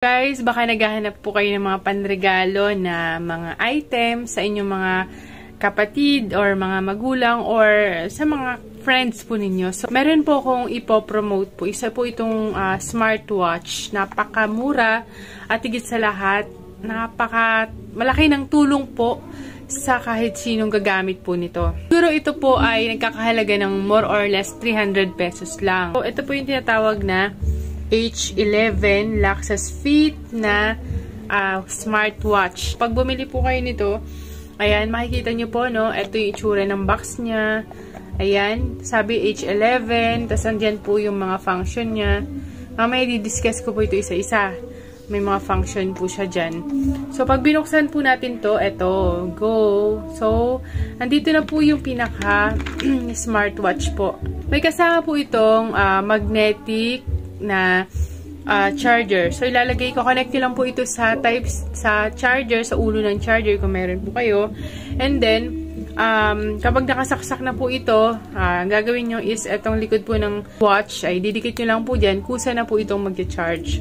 Guys, baka naghahanap po kayo ng mga panregalo na mga items sa inyong mga kapatid or mga magulang or sa mga friends po ninyo. So, meron po akong ipopromote po. Isa po itong smartwatch. Napakamura at higit sa lahat, malaki ng tulong po sa kahit sinong gagamit po nito. Siguro ito po ay nagkakahalaga ng more or less 300 pesos lang. So, ito po yung tinatawag na H11 Luxus Fit na smartwatch. Pag bumili po kayo nito, ayan, makikita nyo po, no? Ito yung itsura ng box niya. Ayan, sabi H11, tas andyan po yung mga function niya. Mamaya di-discuss ko po ito isa-isa. May mga function po siya dyan. So, pag binuksan po natin to, eto, go. So, andito na po yung pinaka smartwatch po. May kasama po itong magnetic na charger. So, ilalagay ko, connect nyo lang po ito sa charger, sa ulo ng charger kung meron po kayo. And then, kapag nakasaksak na po ito, ang gagawin nyo is, etong likod po ng watch, ay didikit nyo lang po dyan, kusa na po itong mag-charge.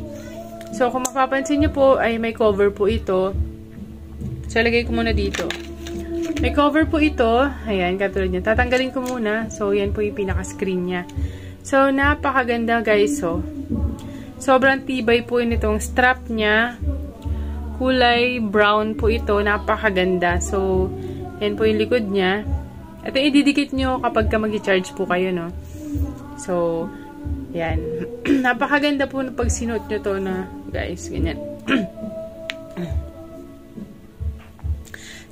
So, kung mapapansin nyo po, ay may cover po ito. So, lagay ko muna dito. May cover po ito. Ayan, katulad nyo. Tatanggalin ko muna. So, yan po yung pinaka-screen niya. So, napakaganda guys. So, sobrang tibay po yun itong strap niya. Kulay brown po ito. Napakaganda. So, yan po yung likod niya. Ito ididikit nyo kapag ka mag-charge po kayo, no? So, yan. Napakaganda po pag sinuot nyo to na, guys. Ganyan.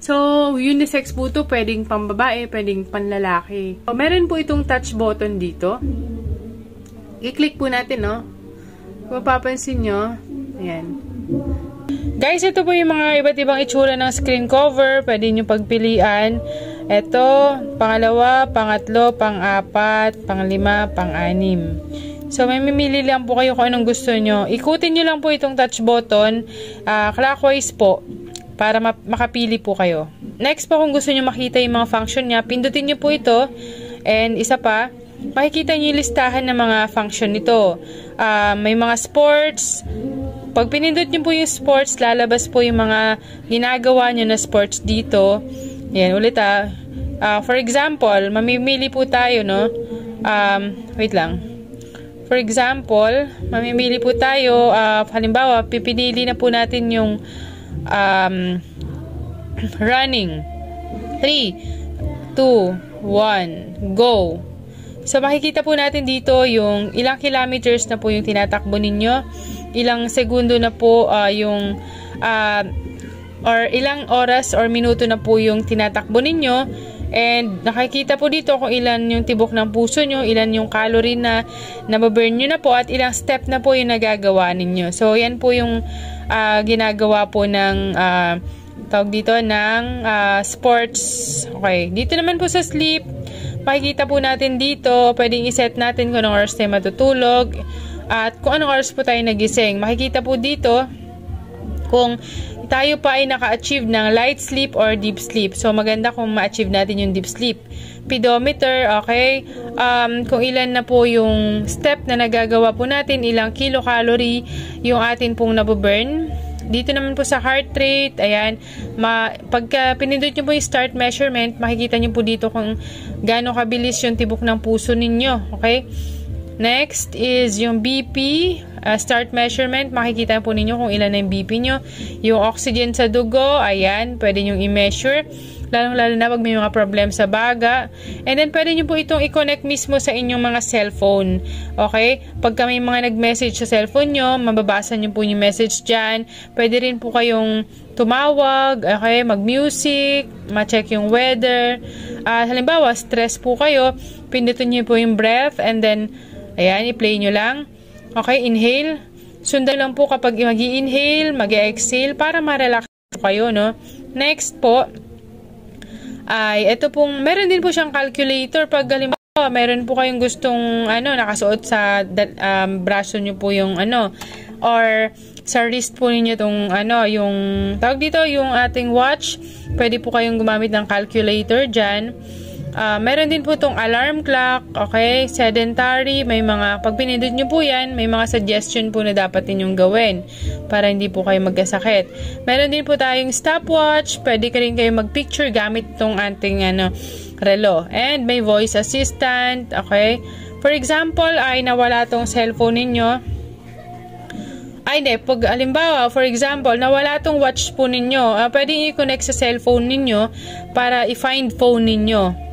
So, unisex po ito. Pwedeng pambabae, pwedeng panlalaki. So, meron po itong touch button dito. I-click po natin, no? Kung mapapansin nyo, ayan. Guys, ito po yung mga iba't ibang itsura ng screen cover. Pwede nyo pagpilian. Ito, pangalawa, pangatlo, pang-apat, pang-lima, pang-anim. So, may mamili lang po kayo kung anong gusto nyo. Ikutin nyo lang po itong touch button. Clockwise po. Para makapili po kayo. Next po, kung gusto nyo makita yung mga function niya, pindutin nyo po ito. And isa pa, makikita nyo yung listahan ng mga function nito. May mga sports. Pag pinindot nyo po yung sports, lalabas po yung mga ginagawa nyo na sports dito. Yan, ulit for example, mamimili po tayo, no? Wait lang. For example, mamimili po tayo, halimbawa, pipili na po natin yung running. 3, 2, 1, go. So, makikita po natin dito yung ilang kilometers na po yung tinatakbo ninyo. Ilang segundo na po or ilang oras or minuto na po yung tinatakbo ninyo. And nakikita po dito kung ilan yung tibok ng puso nyo, ilan yung calorie na nababurn nyo na po, at ilang step na po yung nagagawa ninyo. So, yan po yung ginagawa po ng tawag dito ng sports. Okay, dito naman po sa sleep, makikita po natin dito, pwedeng iset natin kung anong oras tayo matutulog at kung anong oras po tayo nagising. Makikita po dito kung tayo pa ay naka-achieve ng light sleep or deep sleep. So, maganda kung ma-achieve natin yung deep sleep. Pedometer, okay. Kung ilan na po yung step na nagagawa po natin, ilang kilocalorie yung atin pong nabuburn. Dito naman po sa heart rate, ayan, pagka pinindot nyo po yung start measurement, makikita nyo po dito kung gaano kabilis yung tibok ng puso ninyo, okay? Next is yung BP, start measurement, makikita po ninyo kung ilan na yung BP nyo. Yung oxygen sa dugo, ayan, pwede nyo i-measure. Lalong-lalo na pag may mga problem sa baga. And then, pwede nyo po itong i-connect mismo sa inyong mga cellphone. Okay? Pagka may mga nag-message sa cellphone nyo, mababasa nyo po yung message dyan. Pwede rin po kayong tumawag, okay? Mag-music, ma-check yung weather. Halimbawa, stress po kayo, pindutin nyo po yung breath, and then, ayan, i-play nyo lang. Okay, inhale. Sundan lang po kapag mag-i-inhale, mag-i-exhale, para ma-relax po kayo, no? Next po, ay, ito pong, meron din po siyang calculator. Pag halimbawa, meron po kayong gustong, nakasuot sa braso nyo po yung, or sa wrist po ninyo itong, yung, tawag dito, yung ating watch. Pwede po kayong gumamit ng calculator dyan. Meron din po itong alarm clock, okay? Sedentary, may mga, pag pinindot nyo po yan, may mga suggestion po na dapat ninyong gawin para hindi po kayo magkasakit. Meron din po tayong stopwatch, pwede ka rin kayo mag-picture gamit itong ating relo. And may voice assistant, okay? For example, ay nawala itong cellphone ninyo. Ay, hindi. Pag, alimbawa, for example, nawala itong watch po ninyo, pwede i-connect sa cellphone ninyo para i-find phone ninyo.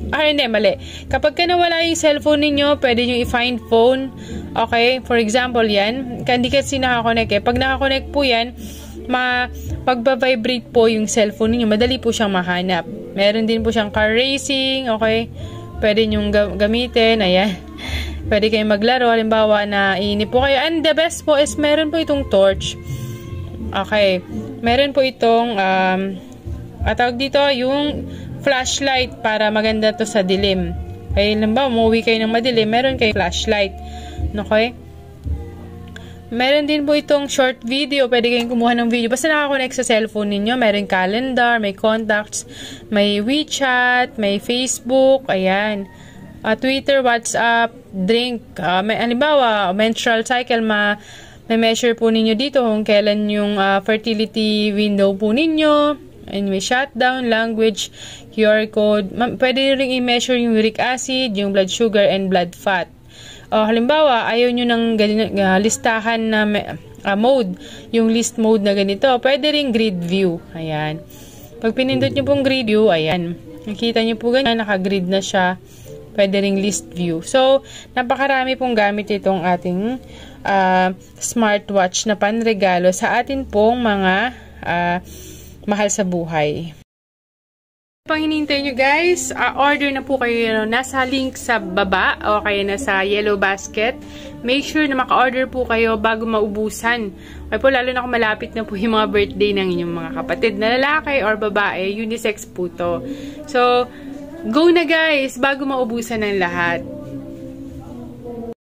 Hindi, mali. Kapag ka nawala yung cellphone ninyo, pwede nyo i-find phone. Okay? For example, yan. Hindi kasi nakakonect eh. Pag nakakonect po yan, pagba-vibrate po yung cellphone ninyo, madali po siyang mahanap. Meron din po siyang car racing. Okay? Pwede nyo gamitin. Ayan. Pwede kayong maglaro. Halimbawa na iinip po kayo. And the best po is meron po itong torch. Okay. Meron po itong tawag dito yung flashlight para maganda to sa dilim. Kaya halimbawa, umuwi kayo ng madilim, meron kayong flashlight. Okay? Meron din po itong short video. Pwede kayong kumuha ng video. Basta nakakonect sa cellphone ninyo. Meron calendar, may contacts, may WeChat, may Facebook, ayan. Twitter, WhatsApp, drink. Halimbawa, menstrual cycle, may measure po ninyo dito kung kailan yung fertility window po ninyo. And may shutdown, language, QR code. Pwede rin i-measure yung uric acid, yung blood sugar, and blood fat. Halimbawa, ayaw nyo ng listahan na mode, yung list mode na ganito. Pwede rin grid view. Ayan. Pag pinindot nyo pong grid view, ayan. Nakita nyo po ganyan, naka-grid na siya. Pwede rin list view. So, napakarami pong gamit itong ating smartwatch na panregalo sa atin pong mga mahal sa buhay. Pang hinihintay nyo guys, order na po kayo, nasa link sa baba o kaya nasa yellow basket. Make sure na maka-order po kayo bago maubusan. Kaya po lalo na kung malapit na po yung mga birthday ng inyong mga kapatid na lalaki or babae, unisex po to. So, go na guys, bago maubusan ng lahat.